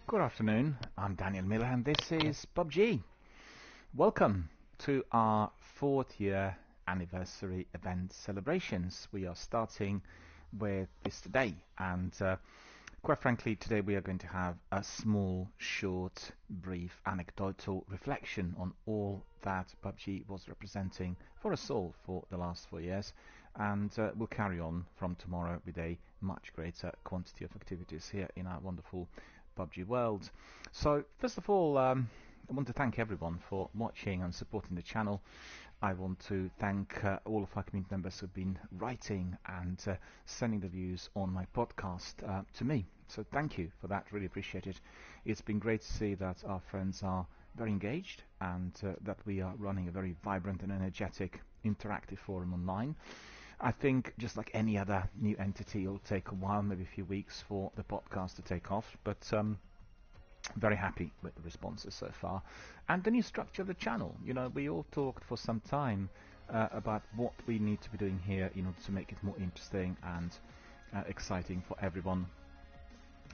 Good afternoon, I'm DRBMiller and this is PUBG. Welcome to our 4th year anniversary event celebrations. We are starting with this today and quite frankly today we are going to have a small, short, brief anecdotal reflection on all that PUBG was representing for us all for the last 4 years, and we'll carry on from tomorrow with a much greater quantity of activities here in our wonderful PUBG world. So first of all, I want to thank everyone for watching and supporting the channel. I want to thank all of our community members who've been writing and sending the views on my podcast to me. So thank you for that, really appreciate it. It's been great to see that our friends are very engaged and that we are running a very vibrant and energetic interactive forum online. I think just like any other new entity, it'll take a while, maybe a few weeks for the podcast to take off, but very happy with the responses so far. And the new structure of the channel. You know, we all talked for some time about what we need to be doing here in order to make it more interesting and exciting for everyone.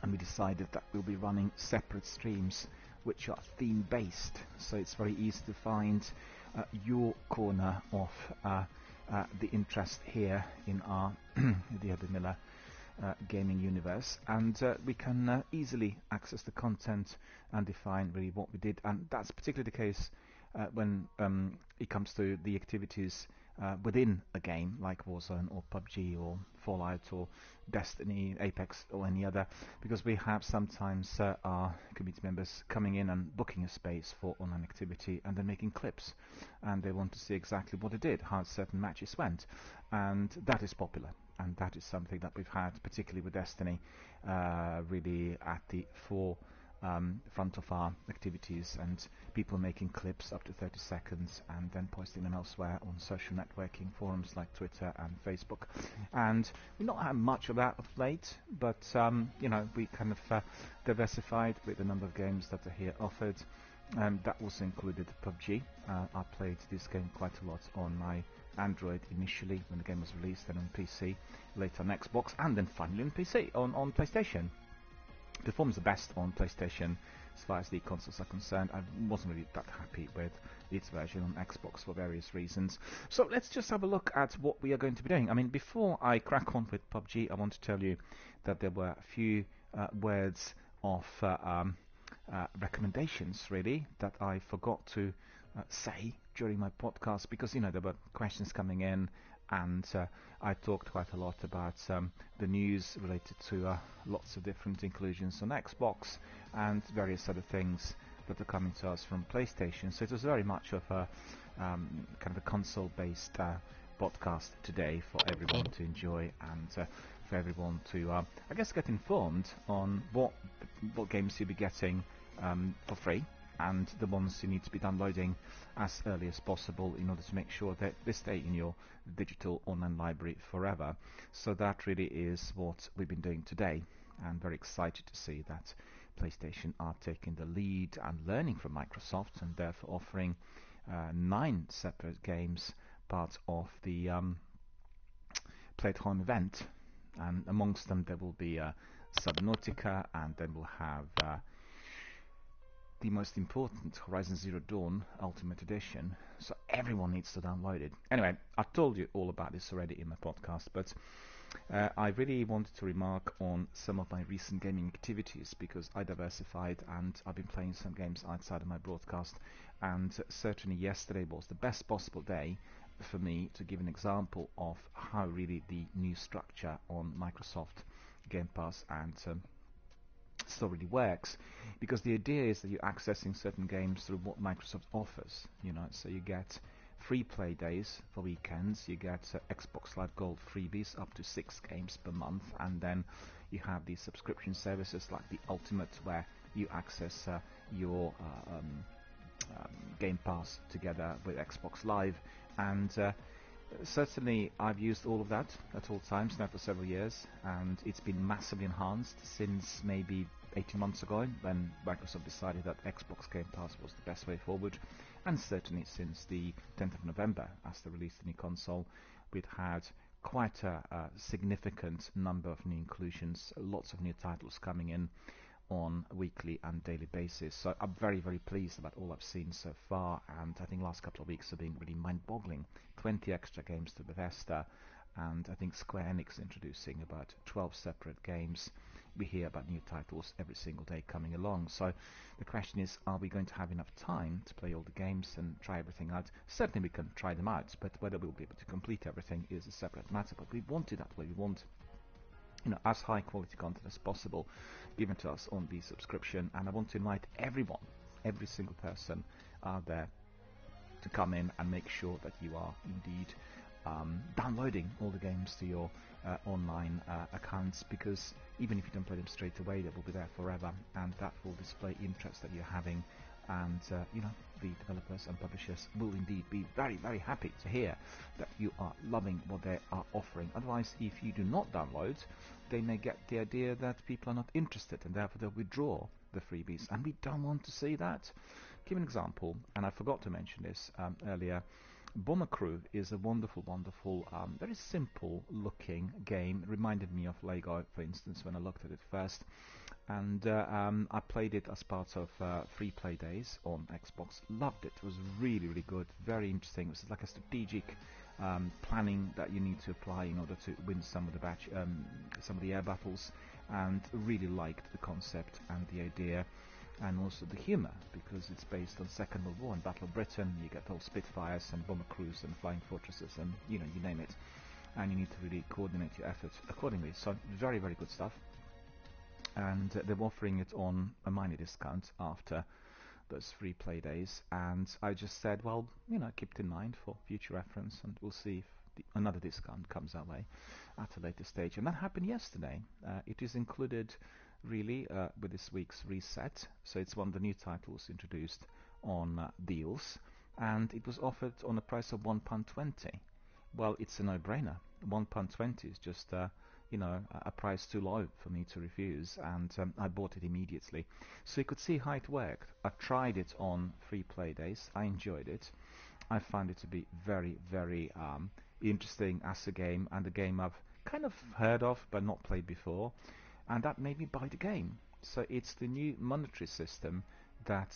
And we decided that we'll be running separate streams which are theme based, so it's very easy to find your corner of the interest here in our DRBMiller gaming universe, and we can easily access the content and define really what we did. And that's particularly the case when it comes to the activities within a game like Warzone or PUBG or Fallout or Destiny, Apex or any other, because we have sometimes our community members coming in and booking a space for online activity and then making clips, and they want to see exactly what they did, how certain matches went, and that is popular. And that is something that we've had, particularly with Destiny, really at the front of our activities, and people making clips up to 30 seconds and then posting them elsewhere on social networking forums like Twitter and Facebook. And we've not had much of that of late, but you know, we kind of diversified with the number of games that are here offered. That also included PUBG. I played this game quite a lot on my Android initially when the game was released, then on PC, later on Xbox, and then finally on PC, on PlayStation. It performs the best on PlayStation as far as the consoles are concerned. I wasn't really that happy with its version on Xbox for various reasons. So let's just have a look at what we are going to be doing. I mean, before I crack on with PUBG, I want to tell you that there were a few words of recommendations really that I forgot to say during my podcast, because you know there were questions coming in, and I talked quite a lot about the news related to lots of different inclusions on Xbox and various other things that are coming to us from PlayStation. So it was very much of a kind of a console based podcast today for everyone to enjoy, and for everyone to I guess get informed on what games you'll be getting for free, and the ones you need to be downloading as early as possible in order to make sure that they stay in your digital online library forever. So that really is what we've been doing today, and very excited to see that PlayStation are taking the lead and learning from Microsoft, and therefore offering 9 separate games part of the Play at Home event. And amongst them there will be Subnautica, and then we'll have the most important, Horizon Zero Dawn Ultimate Edition. So everyone needs to download it. Anyway, I've told you all about this already in my podcast, but I really wanted to remark on some of my recent gaming activities, because I diversified and I've been playing some games outside of my broadcast, and certainly yesterday was the best possible day for me to give an example of how really the new structure on Microsoft Game Pass and still really works, because the idea is that you're accessing certain games through what Microsoft offers, you know. So you get free play days for weekends, you get Xbox Live Gold freebies up to 6 games per month, and then you have these subscription services like the Ultimate, where you access your Game Pass together with Xbox Live. And certainly I've used all of that at all times now for several years, and it's been massively enhanced since maybe 18 months ago when Microsoft decided that Xbox Game Pass was the best way forward, and certainly since the 10th of November as they released the new console. We'd had quite a significant number of new inclusions, lots of new titles coming in, on a weekly and daily basis. So I'm very, very pleased about all I've seen so far, and I think last couple of weeks have been really mind-boggling. 20 extra games to Bethesda, and I think Square Enix introducing about 12 separate games. We hear about new titles every single day coming along. So the question is, are we going to have enough time to play all the games and try everything out? Certainly we can try them out, but whether we'll be able to complete everything is a separate matter. But we want it that way. We want, as high quality content as possible given to us on the subscription, and I want to invite everyone, every single person out there, to come in and make sure that you are indeed downloading all the games to your online accounts, because even if you don't play them straight away, they will be there forever, and that will display interest that you're having, and the developers and publishers will indeed be very, very happy to hear that you are loving what they are offering. Otherwise, if you do not download, they may get the idea that people are not interested, and therefore they'll withdraw the freebies, and we don't want to see that. Give an example, and I forgot to mention this earlier. Bomber Crew is a wonderful, wonderful, very simple looking game. It reminded me of Lego, for instance, when I looked at it first. And I played it as part of free play days on Xbox. Loved it. It was really, really good. Very interesting. It was like a strategic planning that you need to apply in order to win some of the air battles. And really liked the concept and the idea, and also the humour, because it's based on Second World War and Battle of Britain. You get all Spitfires and bomber crews and flying fortresses, and you name it, and you need to really coordinate your efforts accordingly. So very, very good stuff, and they're offering it on a minor discount after those free play days, and I just said, well, keep it in mind for future reference, and we'll see if another discount comes our way at a later stage. And that happened yesterday. It is included really with this week's reset, so it's one of the new titles introduced on deals, and it was offered on a price of £1.20. Well, it's a no-brainer. £1.20 is just a price too low for me to refuse, and I bought it immediately. So you could see how it worked. I've tried it on free play days. I enjoyed it. I found it to be very, very interesting as a game, and a game I've kind of heard of but not played before, and that made me buy the game. So it's the new monetary system that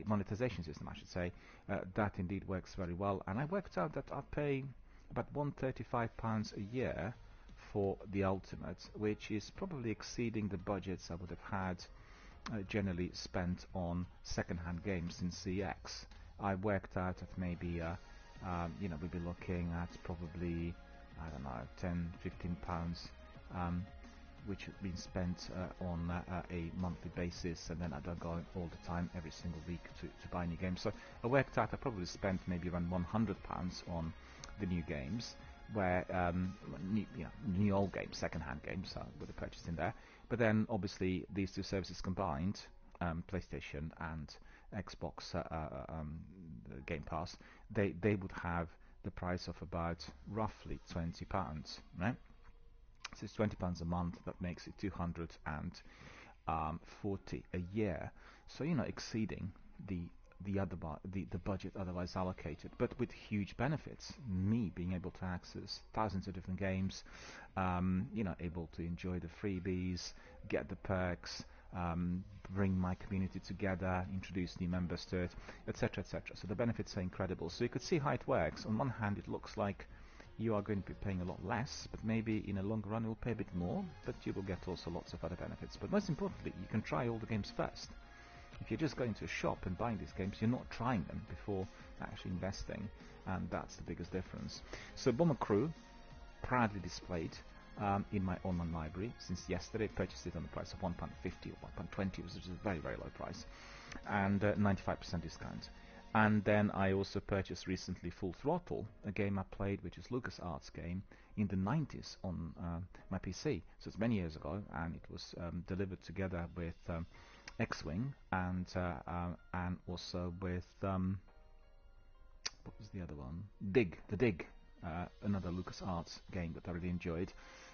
monetization system, I should say, that indeed works very well. And I worked out that I pay about £135 a year for the Ultimate, which is probably exceeding the budgets I would have had generally spent on second-hand games in CX. I worked out that maybe we'd be looking at probably, I don't know, £10-15, which had been spent on a monthly basis, and then I don't go all the time every single week to buy new games. So I worked out I probably spent maybe around £100 on the new games, where new old games, second-hand games would have purchased in there. But then obviously these two services combined, PlayStation and Xbox Game Pass, they would have the price of about roughly £20, right? So it's £20 a month. That makes it £240 a year. So exceeding the budget otherwise allocated, but with huge benefits. Me being able to access thousands of different games, able to enjoy the freebies, get the perks, bring my community together, introduce new members to it, etc., etc. So the benefits are incredible. So you could see how it works. On one hand, it looks like you are going to be paying a lot less, but maybe in a long run you'll pay a bit more, but you will get also lots of other benefits. But most importantly, you can try all the games first. If you're just going to a shop and buying these games, you're not trying them before actually investing, and that's the biggest difference. So Bomber Crew, proudly displayed in my online library since yesterday. Purchased it on the price of £1.50 or £1.20, which is a very, very low price, and 95% discount. And then I also purchased recently Full Throttle, a game I played, which is LucasArts game in the 90s on my PC. So it's many years ago, and it was delivered together with X-Wing and also with what was the other one? The Dig, another LucasArts game that I really enjoyed.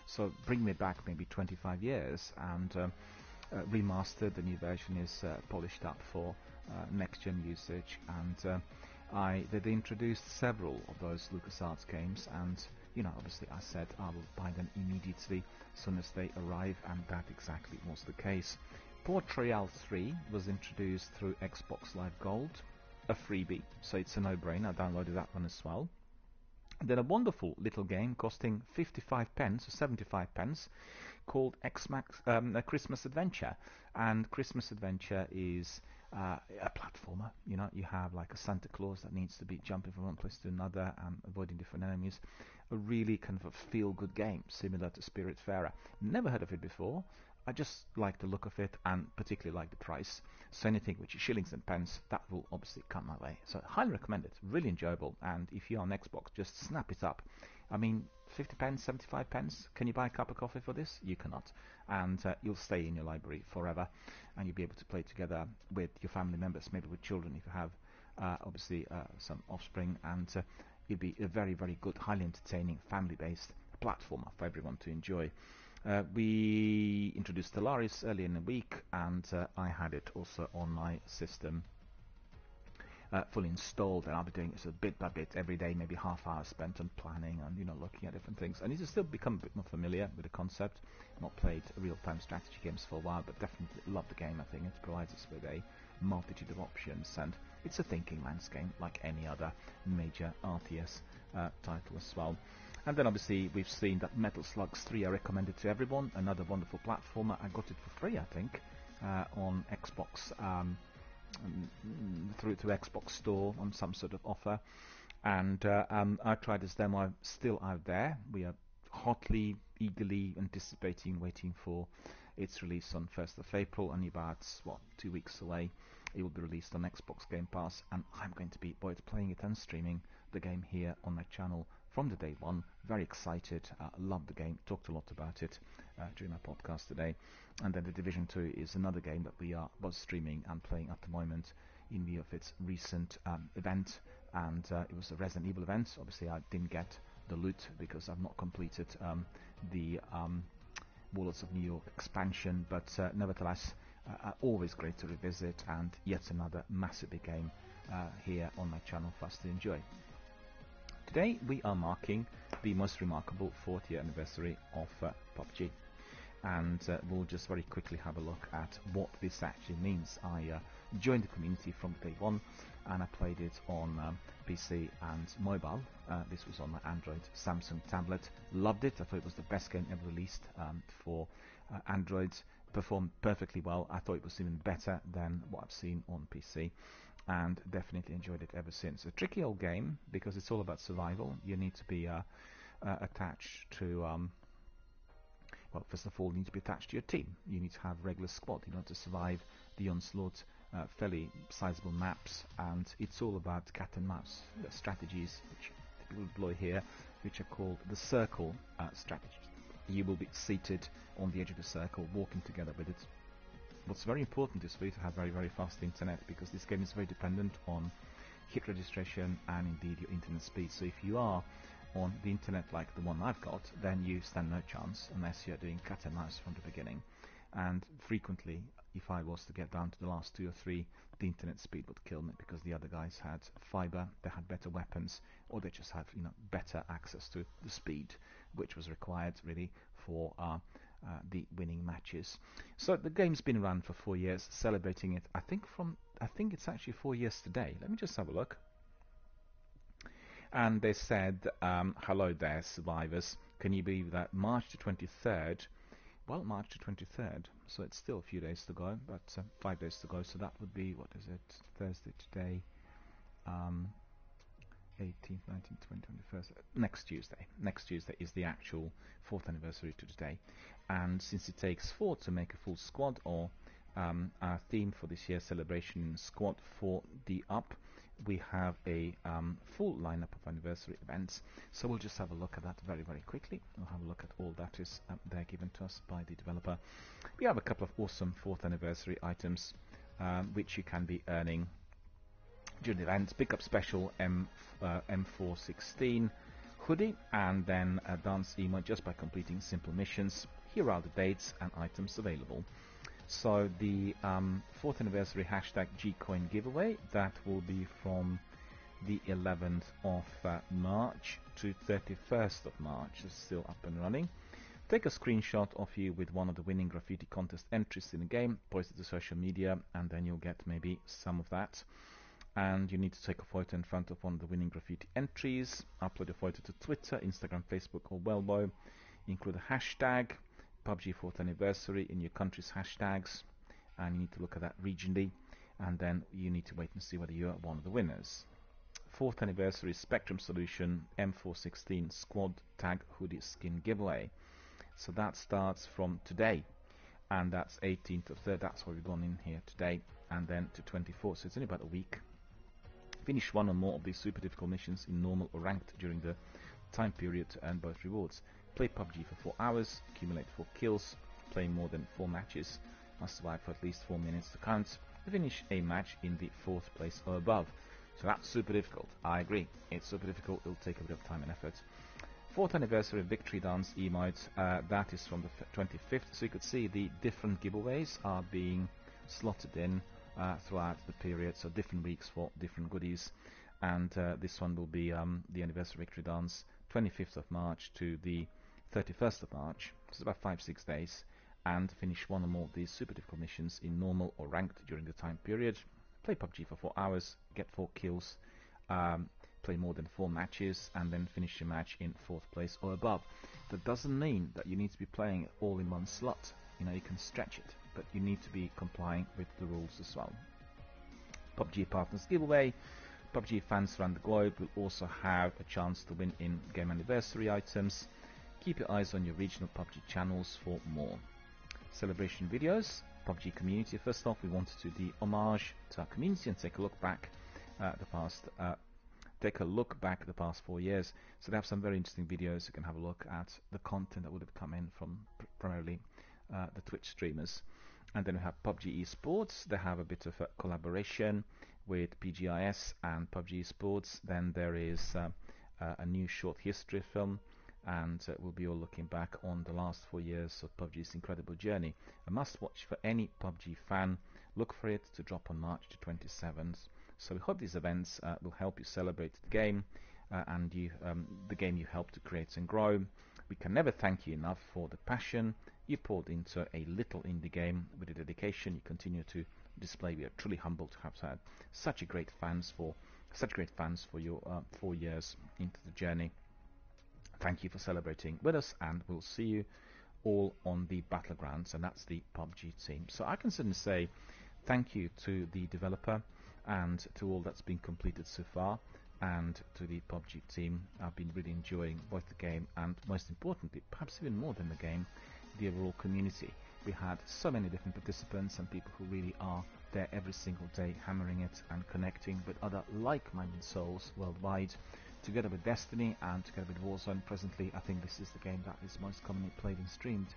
So bring me back maybe 25 years, and remastered. The new version is polished up for next-gen usage, and they introduced several of those LucasArts games, and obviously I said I will buy them immediately as soon as they arrive, and that exactly was the case. Port Royale 3 was introduced through Xbox Live Gold, a freebie, so it's a no-brainer. I downloaded that one as well. And then a wonderful little game costing 55 pence or 75 pence called a Christmas Adventure. And Christmas Adventure is a platformer. You know, you have like a Santa Claus that needs to be jumping from one place to another and avoiding different enemies. A really kind of a feel-good game, similar to Spiritfarer. Never heard of it before. I just like the look of it and particularly like the price. So anything which is shillings and pence, that will obviously come my way. So highly recommend it. Really enjoyable. And if you're on Xbox, just snap it up. I mean, 50 pence, 75 pence. Can you buy a cup of coffee for this? You cannot. And you'll stay in your library forever. And you'll be able to play together with your family members, maybe with children if you have obviously some offspring. And it'll be a very, very good, highly entertaining, family-based platformer for everyone to enjoy. We introduced Stellaris earlier in the week, and I had it also on my system fully installed, and I'll be doing it sort of bit by bit every day, maybe half hour spent on planning and looking at different things. I need to still become a bit more familiar with the concept. Not played real-time strategy games for a while, but definitely love the game. I think it provides us with a multitude of options, and it's a thinking man's game like any other major RTS title as well. And then obviously we've seen that Metal Slugs 3 are recommended to everyone. Another wonderful platformer. I got it for free, I think, on Xbox through to Xbox Store on some sort of offer. And I tried this demo. Still out there. We are hotly, eagerly anticipating, waiting for its release on 1st of April. Only about 2 weeks away. It will be released on Xbox Game Pass, and I'm going to be both playing it and streaming the game here on my channel from the day one. Very excited, love the game, talked a lot about it during my podcast today. And then The Division 2 is another game that we are both streaming and playing at the moment in view of its recent event, and it was a Resident Evil event. Obviously I didn't get the loot because I've not completed the Warlords of New York expansion, but nevertheless always great to revisit, and yet another massive big game here on my channel for us to enjoy. Today we are marking the most remarkable 4th year anniversary of PUBG, and we'll just very quickly have a look at what this actually means. I joined the community from day one, and I played it on PC and mobile. This was on my Android Samsung tablet. Loved it. I thought it was the best game ever released for Android. Performed perfectly well. I thought it was even better than what I've seen on PC, and definitely enjoyed it ever since. A tricky old game because it's all about survival. You need to be attached to well, first of all, you need to be attached to your team. You need to have a regular squad in order to survive the onslaught. Fairly sizable maps, and it's all about cat and mouse strategies, which people employ here, which are called the circle strategies. You will be seated on the edge of the circle, walking together with it. What's very important is for you to have very, very fast internet, because this game is very dependent on hit registration and indeed your internet speed. So if you are on the internet like the one I've got, then you stand no chance unless you're doing cat and mouse from the beginning. And frequently, if I was to get down to the last 2 or 3, the internet speed would kill me, because the other guys had fiber, they had better weapons, or they just had better access to the speed which was required really for the winning matches. So the game's been around for 4 years, celebrating it. I think it's actually 4 years today. Let me just have a look. And they said, hello there, survivors. Can you believe that March the 23rd? Well, March the 23rd, so it's still a few days to go, but 5 days to go, so that would be, what is it, Thursday today, 18th, 19th, 20th, 21st, next Tuesday. Next Tuesday is the actual 4th anniversary to today, and since it takes 4 to make a full squad, or our theme for this year's celebration, Squad for the Up, we have a full lineup of anniversary events, so we'll just have a look at that very, very quickly. We'll have a look at all that is there given to us by the developer. We have a couple of awesome 4th anniversary items which you can be earning during the event. Pick up special M416 hoodie, and then a dance emote just by completing simple missions. Here are the dates and items available. So the 4th anniversary hashtag Gcoin giveaway, that will be from the 11th of March to 31st of March. It's still up and running. Take a screenshot of you with one of the winning graffiti contest entries in the game, post it to social media, and then you'll get maybe some of that. And you need to take a photo in front of one of the winning graffiti entries, upload your photo to Twitter, Instagram, Facebook, or Welbo. Include a hashtag, PUBG 4th anniversary in your country's hashtags, and you need to look at that regionally, and then you need to wait and see whether you are one of the winners. 4th anniversary Spectrum Solution M416 Squad Tag Hoodie Skin Giveaway. So that starts from today, and that's 18th of 3rd, that's why we've gone in here today, and then to 24th, so it's only about a week. Finish one or more of these super difficult missions in normal or ranked during the time period to earn both rewards. Play PUBG for 4 hours, accumulate 4 kills, play more than 4 matches, must survive for at least 4 minutes to count, finish a match in the 4th place or above. So that's super difficult, I agree, it's super difficult, it'll take a bit of time and effort. 4th anniversary Victory Dance emote, that is from the 25th, so you could see the different giveaways are being slotted in throughout the period, so different weeks for different goodies, and this one will be the anniversary Victory Dance 25th of March to the 31st of March, so it's about 5-6 days, and finish one or more of these super difficult missions in normal or ranked during the time period. Play PUBG for 4 hours, get 4 kills, play more than 4 matches, and then finish your match in 4th place or above. That doesn't mean that you need to be playing it all in one slot. You know, you can stretch it, but you need to be complying with the rules as well. PUBG Partners Giveaway. PUBG fans around the globe will also have a chance to win in-game anniversary items. Keep your eyes on your regional PUBG channels for more. Celebration videos. PUBG community. First off, we wanted to do the homage to our community and take a look back the past 4 years. So they have some very interesting videos. You can have a look at the content that would have come in from primarily the Twitch streamers. And then we have PUBG Esports. They have a bit of a collaboration with PGIS and PUBG Esports. Then there is a new short history film, and we'll be all looking back on the last 4 years of PUBG's incredible journey. A must watch for any PUBG fan. Look for it to drop on March the 27th. So we hope these events will help you celebrate the game and the game you helped to create and grow. We can never thank you enough for the passion you poured into a little indie game. With the dedication you continue to display, we are truly humbled to have had such great fans for your 4 years into the journey. Thank you for celebrating with us, and we'll see you all on the battlegrounds, and that's the PUBG team. So I can certainly say thank you to the developer and to all that's been completed so far, and to the PUBG team. I've been really enjoying both the game and, most importantly, perhaps even more than the game, the overall community. We had so many different participants and people who really are there every single day, hammering it and connecting with other like-minded souls worldwide. Together with Destiny and together with Warzone, presently I think this is the game that is most commonly played and streamed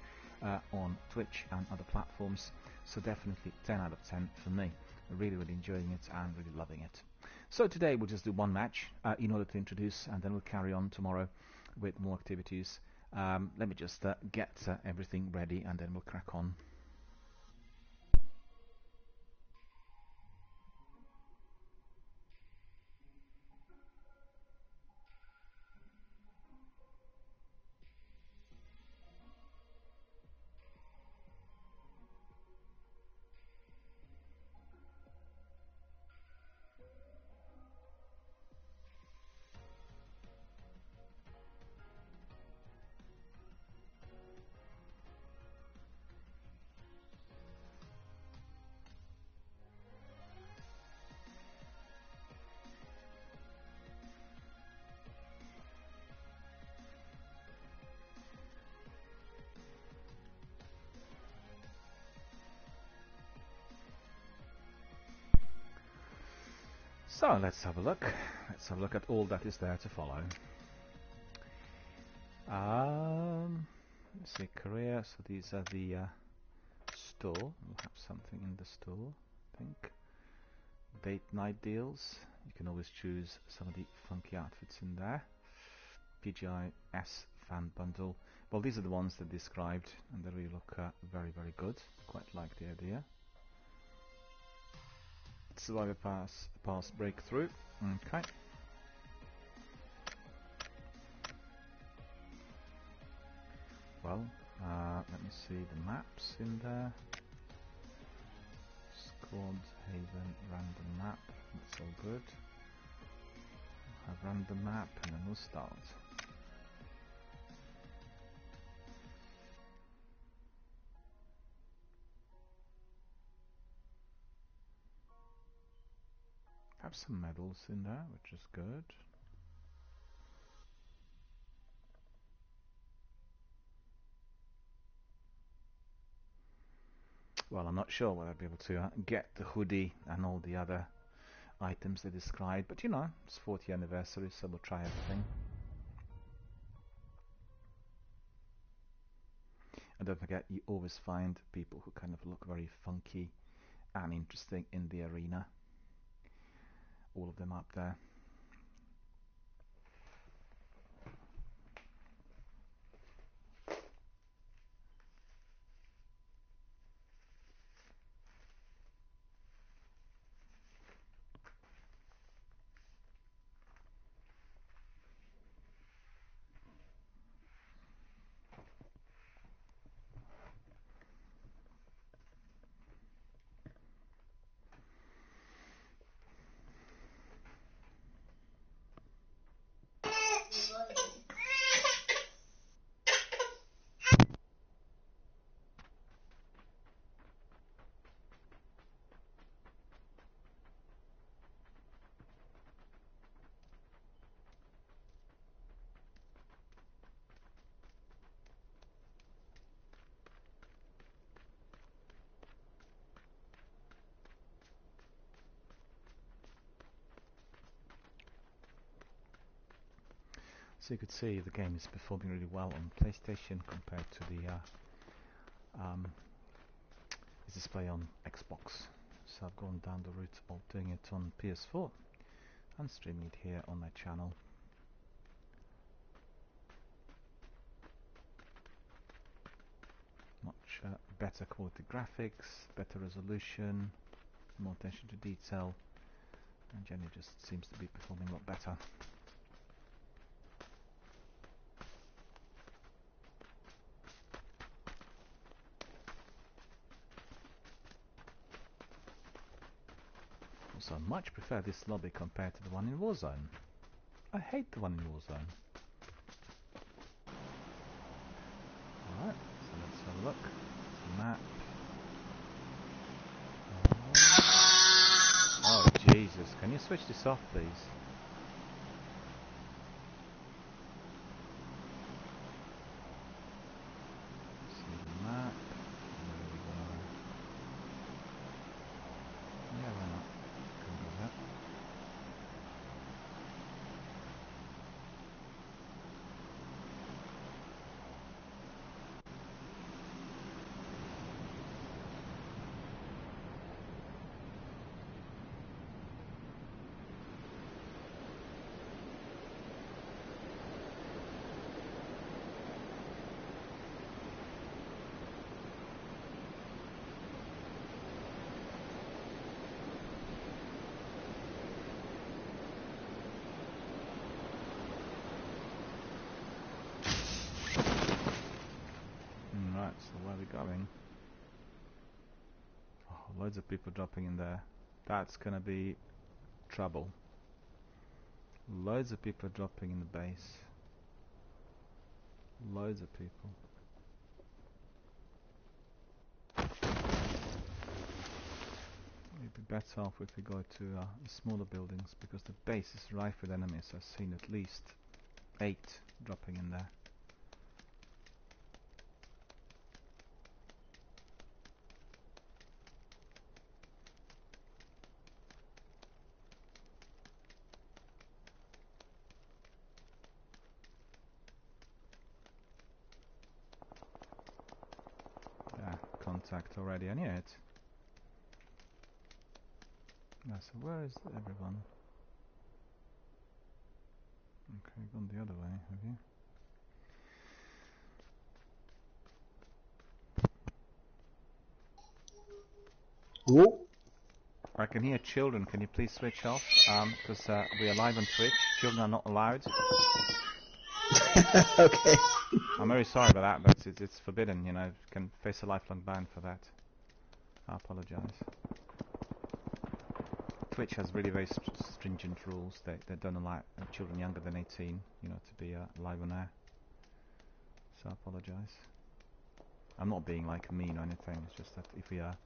on Twitch and other platforms. So definitely 10 out of 10 for me. Really enjoying it and really loving it. So today we'll just do one match in order to introduce, and then we'll carry on tomorrow with more activities. Let me just get everything ready, and then we'll crack on. So let's have a look. Let's have a look at all that is there to follow. Let's see, career. So these are the store. We'll have something in the store, I think. Date night deals. You can always choose some of the funky outfits in there. PGIS fan bundle. Well, these are the ones that described, and they really look very good. Quite like the idea. Survivor pass breakthrough. Okay. well. Let me see the maps in there. Squad, Haven, random map. That's all good. We'll have random map and then we'll start. Have some medals in there, which is good. Well, I'm not sure whether I'll be able to get the hoodie and all the other items they described, but you know, it's 40th anniversary, so we'll try everything. And don't forget, you always find people who kind of look very funky and interesting in the arena. All of them up there. So you could see the game is performing really well on PlayStation compared to the display on Xbox. So I've gone down the route of doing it on PS4 and streaming it here on my channel. Much better quality graphics, better resolution, more attention to detail, and generally just seems to be performing a lot better. Also, I much prefer this lobby compared to the one in Warzone. I hate the one in Warzone. Alright, so let's have a look. Map. Oh Jesus, can you switch this off please? See the map. There we go. Yeah, why not? Can do that. Right, so where are we going? Oh, loads of people dropping in there. That's gonna be trouble. Loads of people dropping in the base. Loads of people. We'd be better off if we go to the smaller buildings because the base is rife with enemies. I've seen at least 8 dropping in there. Yeah, contact already. I knew it. Yeah, so where is everyone? Okay, gone the other way, have you? Whoa. I can hear children. Can you please switch off? Because we are live on Twitch. Children are not allowed. Okay. I'm very sorry about that, but it's forbidden, you know. You can face a lifelong ban for that. I apologize. Twitch has really very stringent rules. They don't allow children younger than 18, you know, to be live on air. So I apologize. I'm not being like mean or anything. It's just that if we are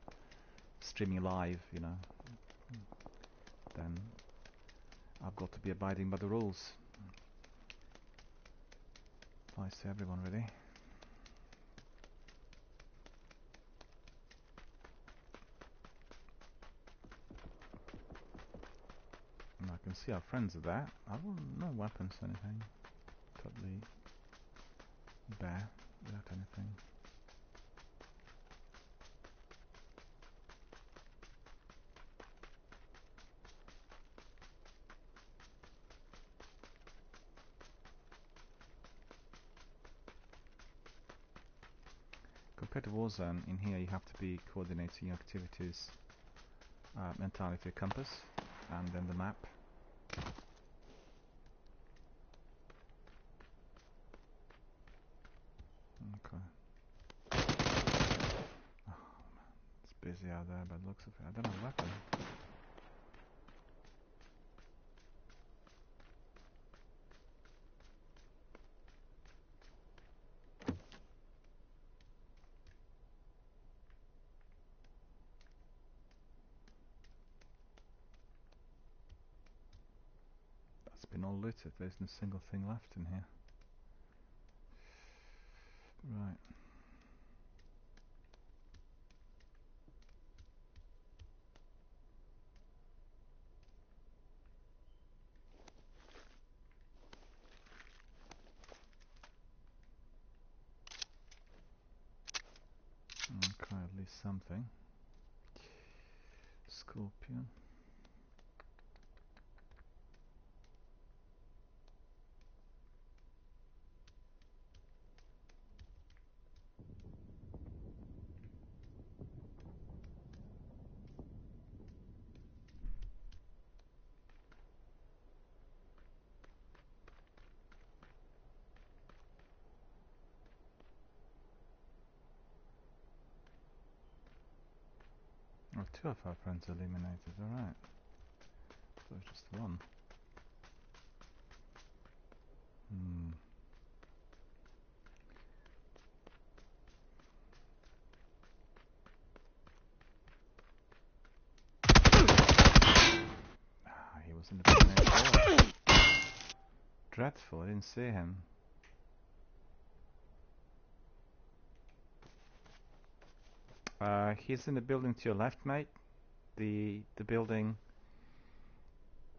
streaming live, you know, then I've got to be abiding by the rules. Applies to everyone, really. And I can see our friends are there. I don't no weapons or anything. Totally bare without anything. Compared to Warzone, in here you have to be coordinating your activities entirely to your compass and then the map. Okay. Oh man, it's busy out there by the looks of it. I don't have a weapon. That's been all looted. There's no single thing left in here. Right. Okay, at least something. Scorpion. Oh, two of our friends eliminated, alright. So it's just one. He was in the building next door. Dreadful, I didn't see him. He's in the building to your left, mate. The building...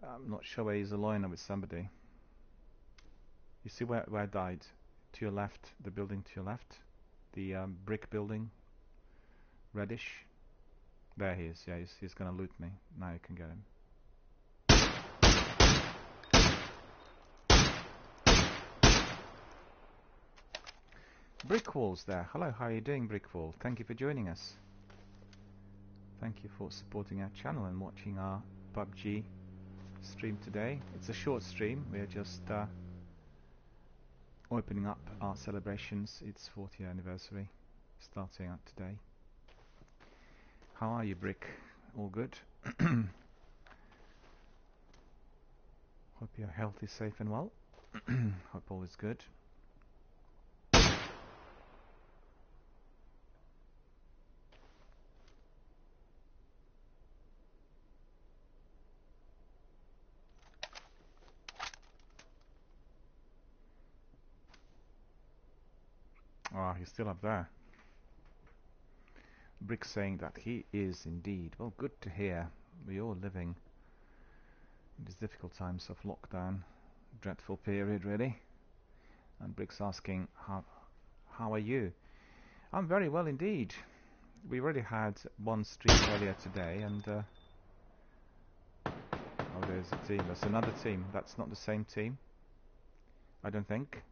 I'm not sure where he's alone or with somebody. You see where I died? To your left, the building to your left. The brick building. Reddish. There he is, yeah, he's gonna loot me. Now you can get him. Brick Wall's there. Hello, how are you doing, Brick Wall? Thank you for joining us. Thank you for supporting our channel and watching our PUBG stream today. It's a short stream. We're just opening up our celebrations. It's 40th anniversary starting out today. How are you, Brick? All good? Hope you're healthy, safe and well. Hope all is good. Ah, he's still up there. Brick saying that he is indeed. Well, good to hear. We're all living in these difficult times of lockdown. Dreadful period, really. And Brick's asking, how are you? I'm very well indeed. We already had one stream earlier today, and oh, there's a team. There's another team. That's not the same team, I don't think,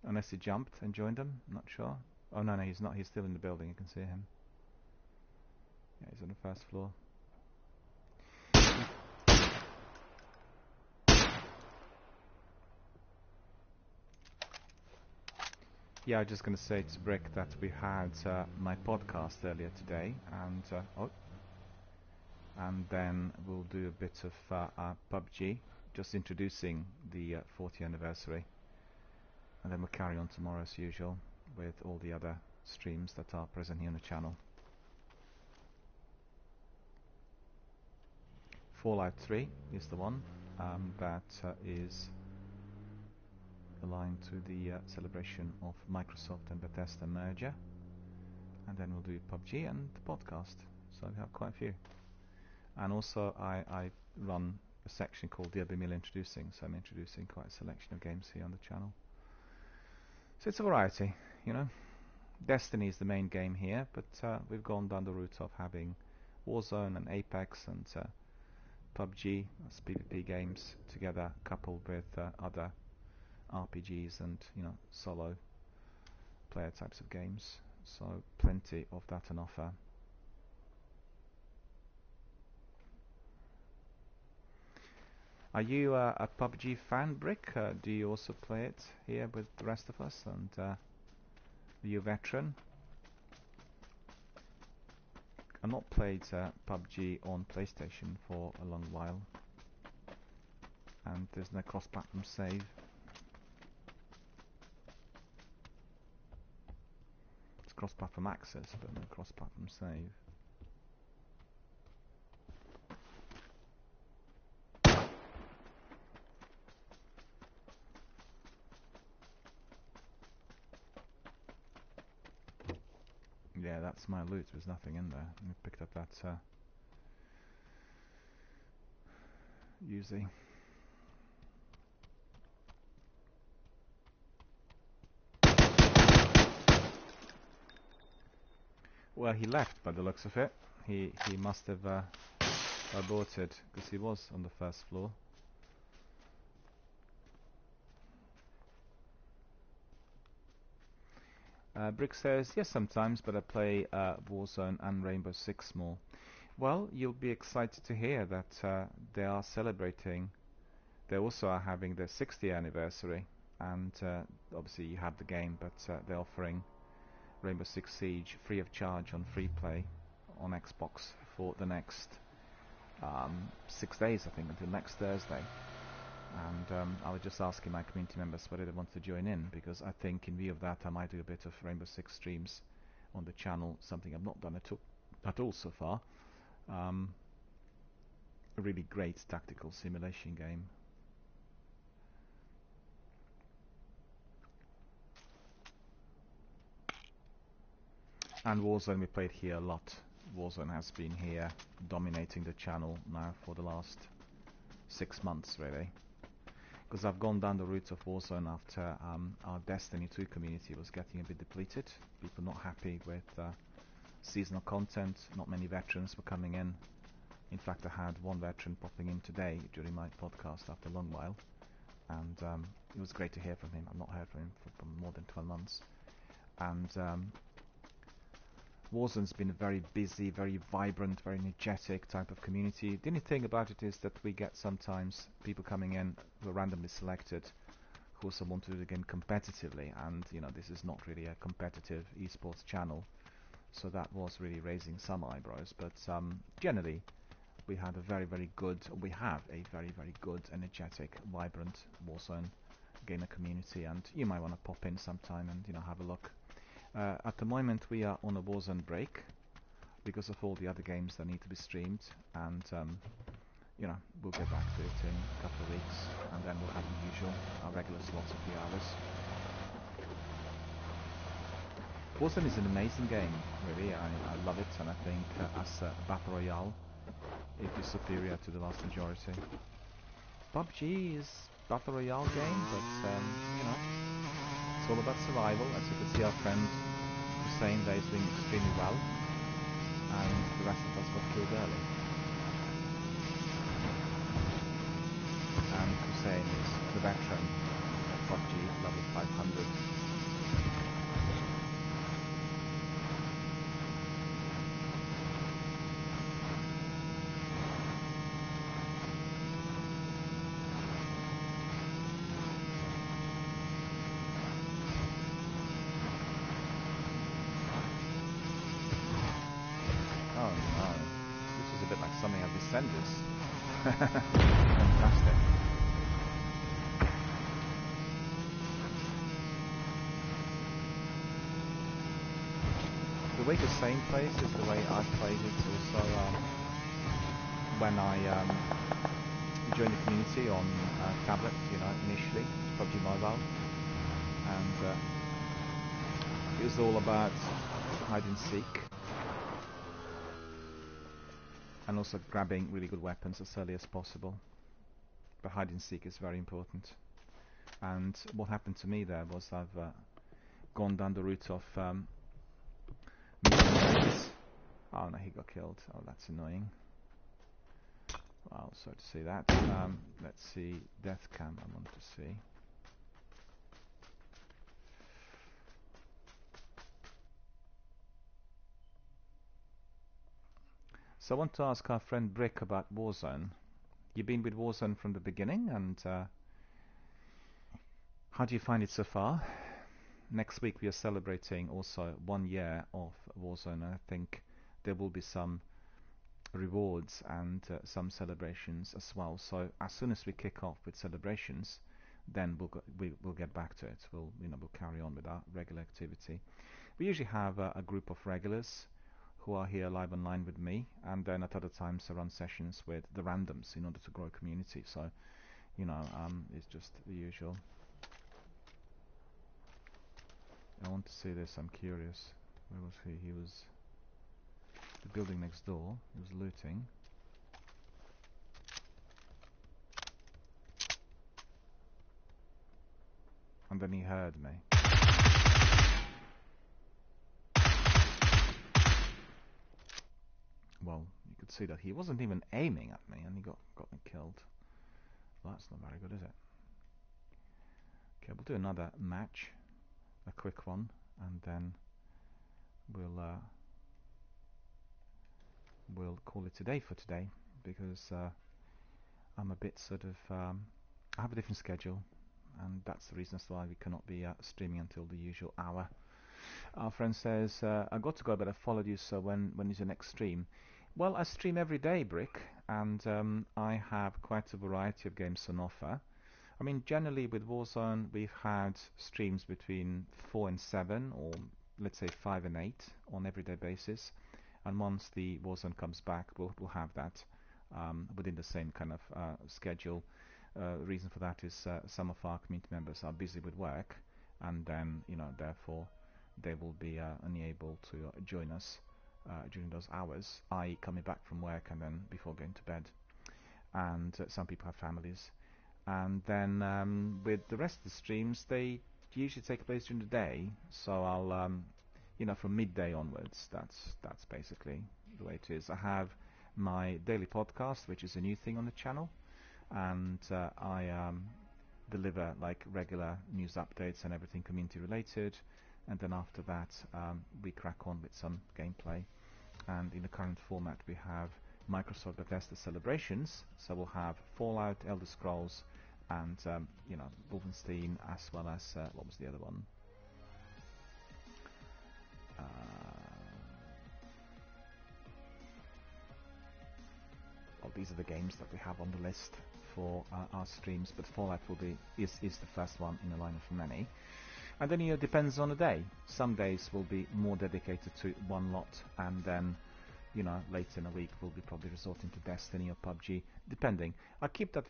unless he jumped and joined them. I'm not sure. Oh no, he's not. He's still in the building. You can see him. Yeah, he's on the first floor. Yeah, I was just going to say to Brick that we had my podcast earlier today, and then we'll do a bit of PUBG, just introducing the 40th anniversary, and then we'll carry on tomorrow as usual with all the other streams that are present here on the channel. Fallout 3 is the one that is aligned to the celebration of Microsoft and Bethesda merger, and then we'll do PUBG and the podcast, so we have quite a few. And also I run a section called DRBMiller Introducing, so I'm introducing quite a selection of games here on the channel. So it's a variety, you know. Destiny is the main game here, but we've gone down the route of having Warzone and Apex and PUBG as PvP games together, coupled with other RPGs and solo player types of games. So plenty of that on offer. Are you a PUBG fan, Brick? Do you also play it here with the rest of us? And are you a veteran? I've not played PUBG on PlayStation for a long while, and there's no cross-platform save. It's cross-platform access, but no cross-platform save. Yeah, that's my loot. There's nothing in there. I picked up that Uzi. Well, he left by the looks of it. He must have aborted, because he was on the first floor. Brick says, yes, sometimes, but I play Warzone and Rainbow Six more. Well, you'll be excited to hear that they are celebrating. They also are having their 60th anniversary, and obviously you have the game, but they're offering Rainbow Six Siege free of charge on free play on Xbox for the next 6 days, I think, until next Thursday. And I was just asking my community members whether they want to join in, because I think in view of that I might do a bit of Rainbow Six streams on the channel, something I've not done at all so far. A really great tactical simulation game. And Warzone, we played here a lot. Warzone has been here dominating the channel now for the last 6 months, really. Because I've gone down the route of Warzone after our Destiny 2 community was getting a bit depleted. People not happy with seasonal content, not many veterans were coming in. In fact, I had one veteran popping in today during my podcast after a long while, and it was great to hear from him. I've not heard from him for more than 12 months. And Warzone's been a very busy, very vibrant, very energetic type of community. The only thing about it is that we get sometimes people coming in who are randomly selected who also want to do the game competitively, and this is not really a competitive esports channel, so that was really raising some eyebrows. But generally we have a very good, energetic, vibrant Warzone gamer community, and you might want to pop in sometime and have a look. At the moment we are on a Warzone break because of all the other games that need to be streamed, and we'll get back to it in a couple of weeks, and then we'll have the usual, our regular slots of the hours. Warzone is an amazing game, really. I love it, and I think as a Battle Royale it is superior to the vast majority. PUBG is Battle Royale game, but it's all about survival. As you can see, our friend Hussein there is doing extremely well, and the rest of us got killed early. And Hussein is the veteran of PUBG, level 500. defenders. Fantastic. The way the same plays is the way I played it also when I joined the community on tablet, initially, PUBG Mobile, and it was all about hide and seek, and also grabbing really good weapons as early as possible. But hide and seek is very important. And what happened to me there was I've gone down the route of oh no, he got killed. Oh, that's annoying. Well, sorry to see that. Let's see, death cam I want to see. So I want to ask our friend Brick about Warzone. You've been with Warzone from the beginning, and how do you find it so far? Next week we are celebrating also 1 year of Warzone. I think there will be some rewards and some celebrations as well. So as soon as we kick off with celebrations, then we'll get back to it. We'll carry on with our regular activity. We usually have a group of regulars who are here live online with me, and then at other times I run sessions with the randoms in order to grow a community. So it's just the usual. I want to see this. I'm curious. Where was he? He was the building next door. He was looting. And then he heard me. Well, you could see that he wasn't even aiming at me, and he got me killed. Well, that's not very good, is it? Okay, we'll do another match, a quick one, and then we'll call it today for today, because I'm a bit sort of I have a different schedule, and that's the reason why we cannot be streaming until the usual hour. Our friend says, I got to go, but I followed you, so when is your next stream? Well, I stream every day, Brick, and I have quite a variety of games on offer. I mean, generally with Warzone, we've had streams between 4 and 7, or let's say 5 and 8 on everyday basis. And once the Warzone comes back, we'll have that within the same kind of schedule. The reason for that is some of our community members are busy with work, and then therefore they will be unable to join us during those hours, i.e. coming back from work and then before going to bed. And some people have families. And then with the rest of the streams, they usually take place during the day. So I'll, from midday onwards, that's basically the way it is. I have my daily podcast, which is a new thing on the channel, and I deliver like regular news updates and everything community related. And then after that, we crack on with some gameplay. And in the current format, we have Microsoft Bethesda celebrations. So we'll have Fallout, Elder Scrolls, and Wolfenstein, as well as what was the other one? Well, these are the games that we have on the list for our streams. But Fallout is the first one in a line of many. And then it depends on the day. Some days will be more dedicated to one lot, and then later in the week we'll be probably resorting to Destiny or PUBG, depending. I keep that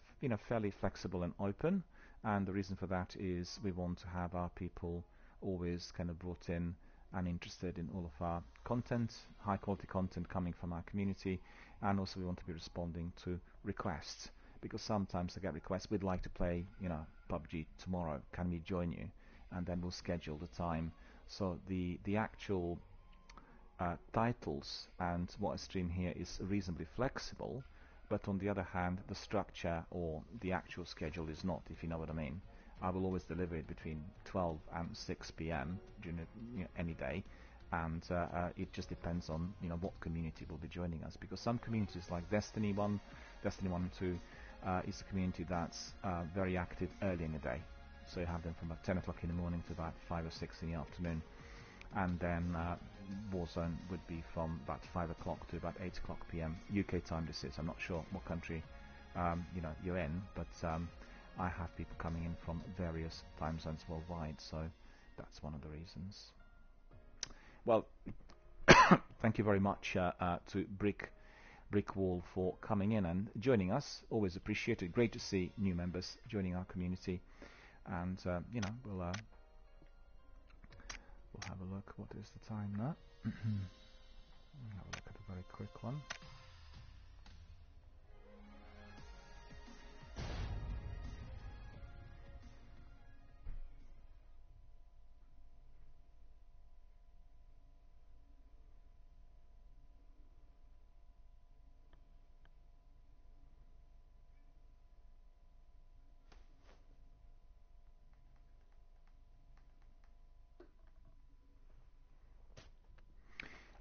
fairly flexible and open, and the reason for that is we want to have our people always kind of brought in and interested in all of our content, high quality content coming from our community, and also we want to be responding to requests, because sometimes I get requests, we'd like to play PUBG tomorrow, can we join you? And then we'll schedule the time. So the actual titles and what I stream here is reasonably flexible, but on the other hand, the structure or the actual schedule is not, if you know what I mean. I will always deliver it between 12 and 6 p.m. during any day, and it just depends on what community will be joining us, because some communities like Destiny 1 and 2 is a community that's very active early in the day. So you have them from about 10 o'clock in the morning to about 5 or 6 in the afternoon. and then Warzone would be from about 5 o'clock to about 8 o'clock p.m. UK time. This is. I'm not sure what country you're in, but I have people coming in from various time zones worldwide, so that's one of the reasons. Well, thank you very much to Brick Wall for coming in and joining us. Always appreciated. Great to see new members joining our community, and we'll have a look. What is the time now? We'll have a look at a very quick one.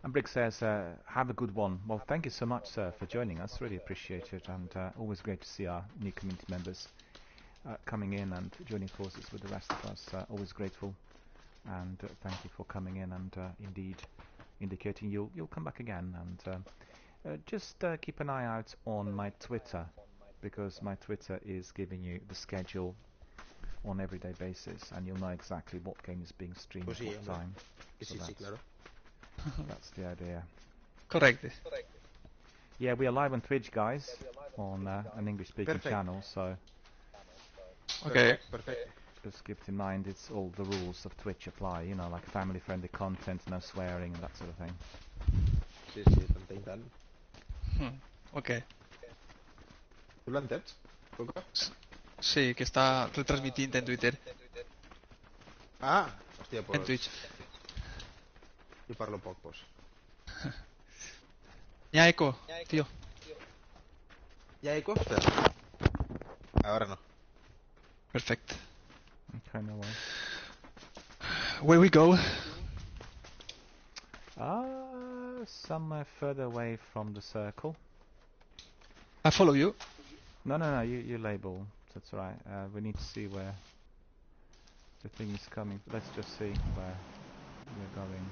And Brick says, have a good one. Well, thank you so much, sir, for joining us. Really appreciate it, and always great to see our new community members coming in and joining forces with the rest of us. Always grateful, and thank you for coming in and indeed indicating you'll come back again. And just keep an eye out on my Twitter, because my Twitter is giving you the schedule on everyday basis, and you'll know exactly what game is being streamed at what time. So that's the idea. Correct. Yeah, we are live on Twitch, guys, on an English-speaking channel, so Okay. Perfect. just keep in mind it's all the rules of Twitch apply, you know, like family-friendly content, no swearing and that sort of thing. Sí, sí, tant i tant. Okay. Tu l'entens, Coca? Sí, que està retransmitint en Twitter. Ah, hòstia, pues... En Twitch. Jo parlo poc, pues. Hi ha eco, tío. ¿Ya hay costa? Ahora no. Perfect. Okay, no worries. Where we go? Somewhere further away from the circle. I follow you. No, you label. That's right. We need to see where the thing is coming. Let's just see where we're going.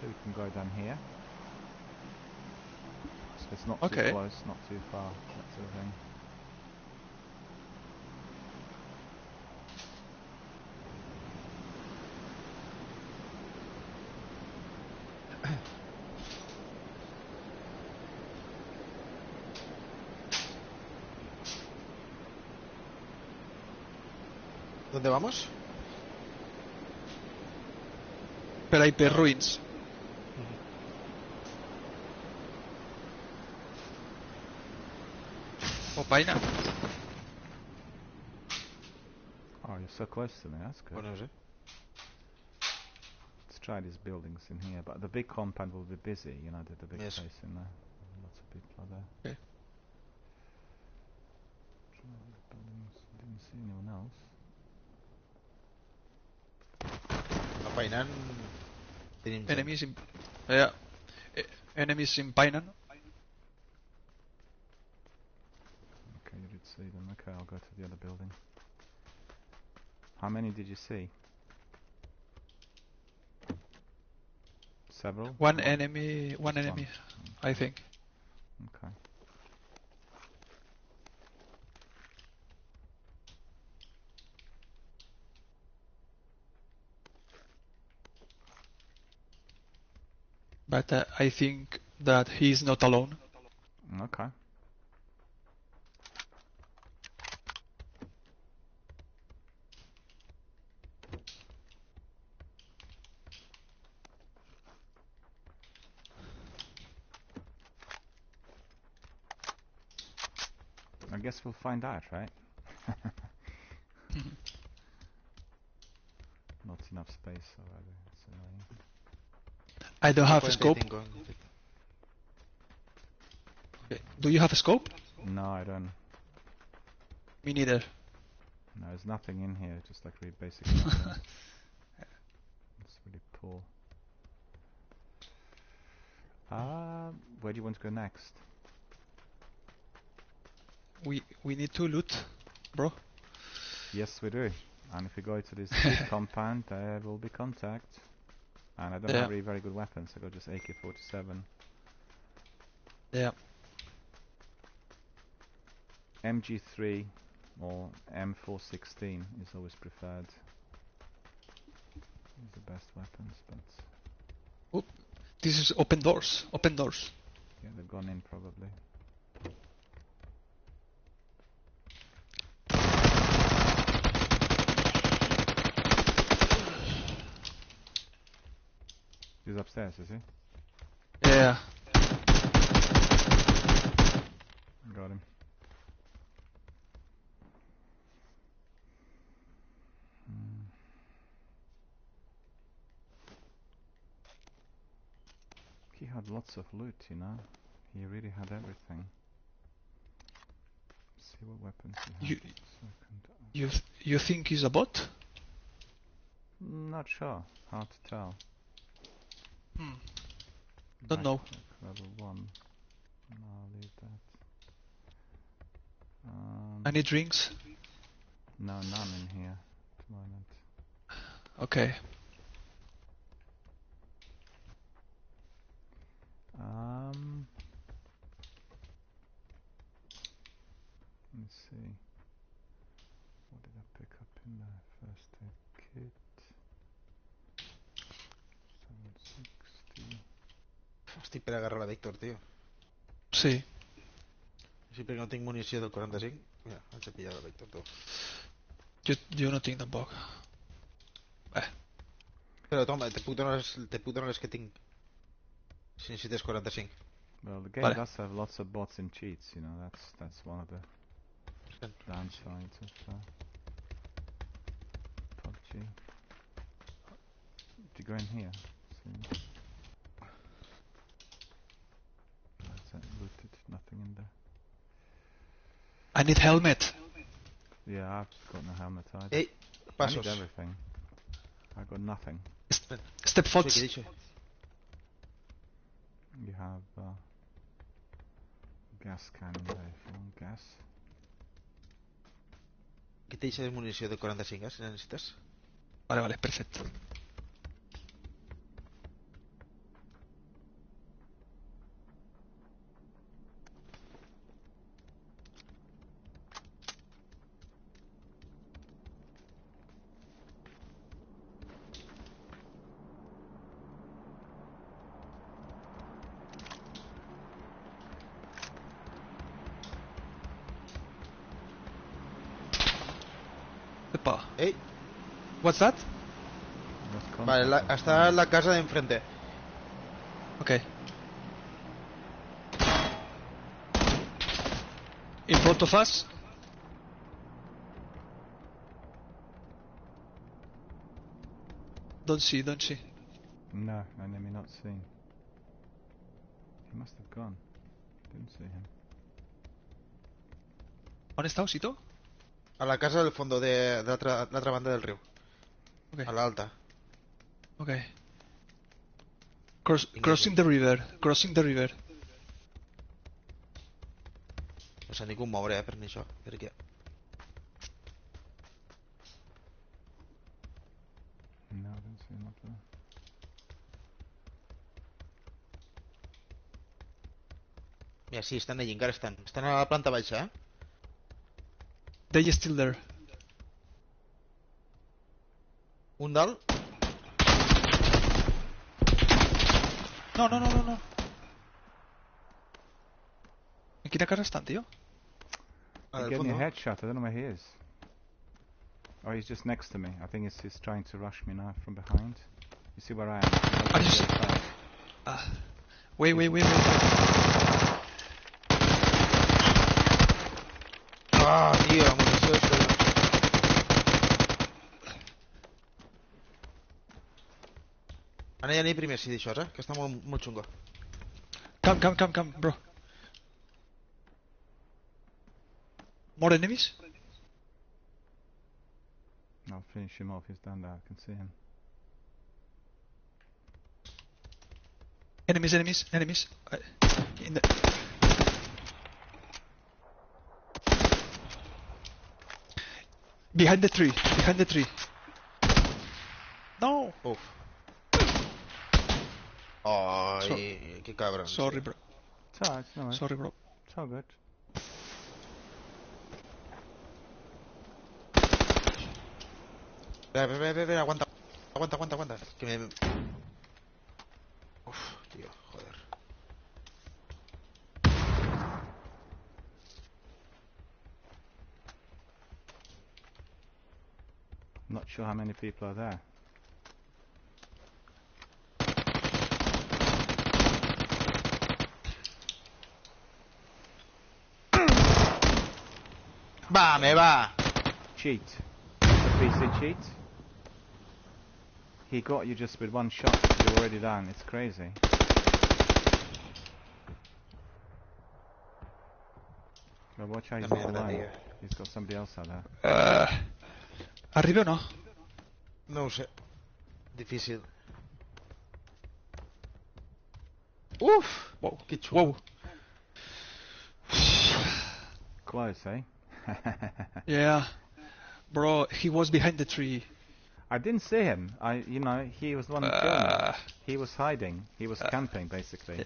So we can go down here. So it's not too Okay. close, not too far, that sort of thing. ¿Dónde vamos? Per Hyper Ruins. O Paina. Oh, you're so close to me, that's good. Pues no sé. Let's try these buildings in here, but the big compound will be busy, you know, the big Yes. place in there. Lots of people are there. Okay. Try these buildings. Didn't see anyone else. A Painan tenim gent. Enemies in... Yeah. Enemies in Painan. Okay, you did see them. Okay, I'll go to the other building. How many did you see? Several? One enemy, Just I think. Okay. But I think that he's not alone. Okay. I guess we'll find out, right? Not enough space already. It's annoying. I don't have a scope. 45. Okay. Do you have a scope? No, I don't. Me neither. No, there's nothing in here. Just like really basic. It's really poor. Where do you want to go next? We need to loot, bro. Yes, we do. And if we go to this big compound, there will be contact. And I don't have really very good weapons. I got just AK-47. Yeah. MG3 or M416 is always preferred. These are the best weapons, but... Oh, this is open doors. Open doors. Yeah, they've gone in probably. He's upstairs, is he? Yeah. Got him. He had lots of loot, you know. He really had everything. Let's see what weapons he had. You think he's a bot? Not sure. Hard to tell. Don't know. Level 1. No, I'll leave that. Any drinks? No, none in here at the moment. Okay. Let's see. What did I pick up in the first aid kit? 760. Estic per agarrar a Víctor, tio. Sí. Sempre que no tinc munició del 45, mira, haig de pillar a Víctor, tu. Jo no tinc tampoc. Però toma, te puc donar les que tinc. Si necessites 45. Well, the game does have lots of bots and cheats, you know, that's one of the downsides of PUBG. Did you go in here? See? That's looted, nothing in there. I need helmet. Yeah, I've got no helmet either. Hey, pasos. I need everything. I got nothing. Step forward. You have gas cannon there if you want gas. Que te deixa de munició de 45, si necessites. Vale, perfecto. Epa. Hey. What's that? Vale, está en la casa de enfrente. Okay. In front of us. Don't see. No, enemy not seen. He must have gone. Didn't see him. ¿Dónde está Osito? A la casa del fondo de la otra banda del río. Okay. A la alta. Okay. Crossing the river. No s'ha ningú moure, per ni això. Perquè... No, I don't see him up there. Mira, sí, estan allí, encara estan. Estan a la planta baixa, eh? They are still there. Un dalt. No. ¿En quina casa estan, tío? Al He gave me a fondo. headshot, I don't know where he is. Oh, he's just next to me. I think he's trying to rush me now from behind. You see where I am? Are you Wait. Ah, tio, munició de sobre. Anem primer, si d'això, que està molt xungo. Come, bro. More enemies? I'll finish him off, he's down there, I can see him. Enemies. In the... Behind the tree. Behind the tree. No. Uf. Ay, qué cabrón. Sorry, tío. bro. It's alright, it's no worries. Sorry, bro. It's all good. Espera, aguanta. Aguanta. Que me... Uf, tío, joder. Not sure how many people are there. Va, me va. Cheat. The PC cheat. He got you just with one shot. You're already down. It's crazy. But watch how he's La not mierda, alone. tío. He's got somebody else out there. ¿Arriba o no? No sé. Difícil. Uf. Wow. Qué chulo. Wow. Close, eh? Yeah. Bro, he was behind the tree. I didn't see him. He was the one who killed me. Uh, He was hiding. He was camping, basically.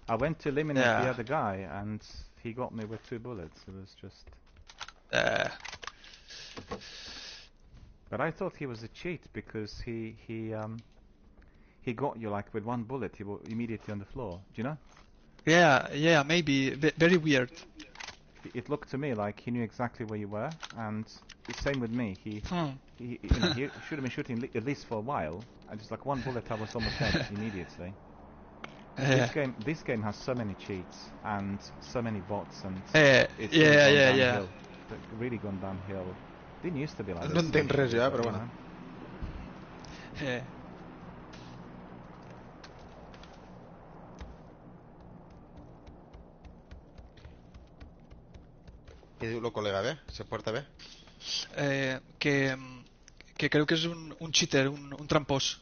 I went to eliminate the other guy, and he got me with 2 bullets. It was just... But I thought he was a cheat because he got you like with 1 bullet. He was immediately on the floor. Do you know? yeah, maybe. Very weird. It looked to me like he knew exactly where you were, and the same with me. He should have been shooting at least for a while. And just like 1 bullet, I was almost dead immediately. This game has so many cheats and so many bots, and it's gone downhill. It's really gone downhill. Didn't used to be like No this. entenc res ja, però bueno. ¿Qué diu el colega B? ¿Se porta B? Que creo que es un cheater, un tramposo.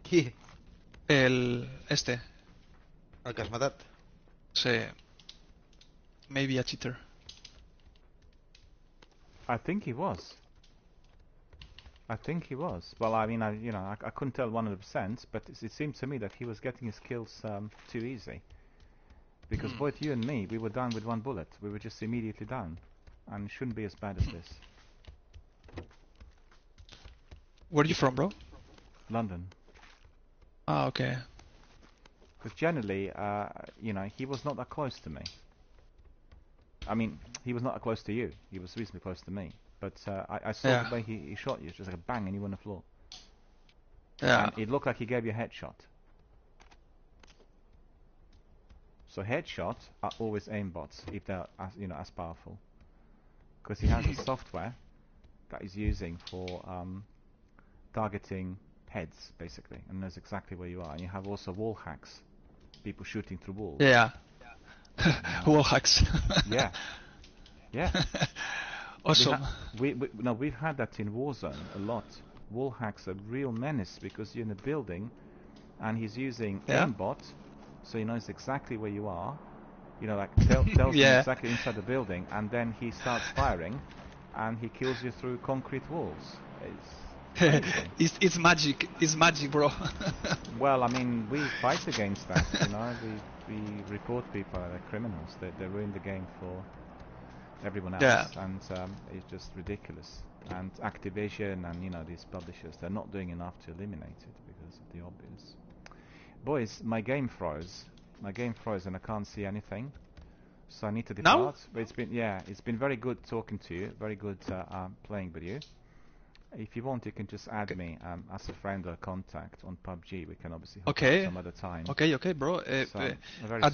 Qui? Este. El que has matat? Sí. Maybe a cheater. I think he was. Well, I mean, I couldn't tell 100%, but it seemed to me that he was getting his kills too easy. Because both you and me, we were down with 1 bullet. We were just immediately down, and it shouldn't be as bad as this. Where are you from, bro? London. Ah, okay. Because generally, he was not that close to me. I mean, he was not that close to you. He was reasonably close to me. But I saw the way he shot you. It's just like a bang and you were on the floor. Yeah. And it looked like he gave you a headshot. So headshots are always aimbots if they're as powerful. Because he has a software that he's using for targeting heads, basically, and knows exactly where you are. And you have also wall hacks, people shooting through walls. Yeah. Wall hacks. Yeah. Awesome. We've had that in Warzone a lot. Wall hacks are real menace because you're in a building, and he's using aimbot, so he knows exactly where you are. Tells you exactly inside the building, and then he starts firing, and he kills you through concrete walls. It's magic. It's magic, bro. Well, I mean, we fight against that. We report people as criminals. They ruin the game for everyone else, and it's just ridiculous. And Activision and these publishers, they're not doing enough to eliminate it because of the obvious. Boys, my game froze. And I can't see anything. So I need to depart. But it's been very good talking to you. Very good playing with you. If you want, you can just add me as a friend or contact on PUBG. We can obviously hook up some other time. Okay, bro. At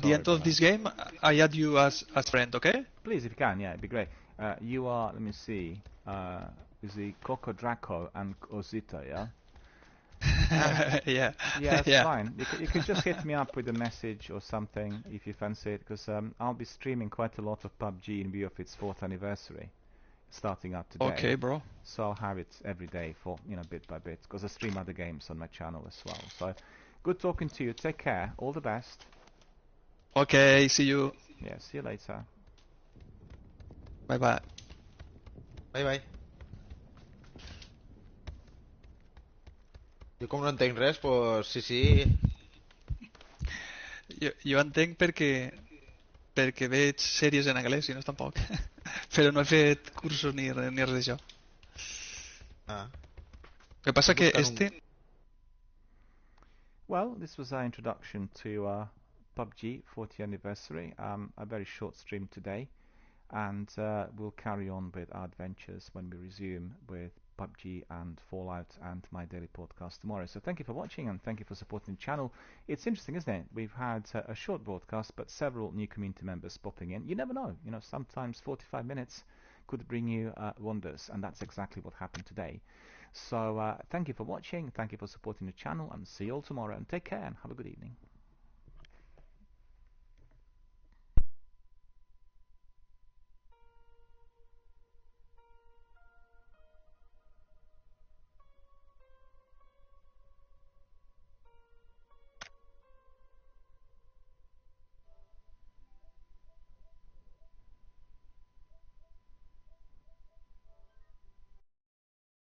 the end of this game, I add you as friend, okay? Please, if you can, it'd be great. You are, let me see, is the Coco Draco and Ozita, yeah? Yeah, that's fine. You can just hit me up with a message or something if you fancy it, because I'll be streaming quite a lot of PUBG in view of its 4th anniversary. Starting up today. Okay, bro. So I'll have it every day for, bit by bit, because I stream other games on my channel as well. So, good talking to you. Take care. All the best. Okay, see you. Yeah, see you later. Bye-bye. Bye, bye. Jo com no entenc res, pues sí. Jo entenc perquè veig sèries en anglès i no tampoc. Però no he fet cursos ni res d'això. Ah. El que passa Estic que buscant un... Well, this was our introduction to PUBG 40th anniversary. A very short stream today, and we'll carry on with our adventures when we resume with PUBG and Fallout and my daily podcast tomorrow. So thank you for watching and thank you for supporting the channel. It's interesting, isn't it? We've had a short broadcast, but several new community members popping in. You never know. You know, sometimes 45 minutes could bring you wonders, and that's exactly what happened today. So thank you for watching, thank you for supporting the channel, and see you all tomorrow, and take care and have a good evening.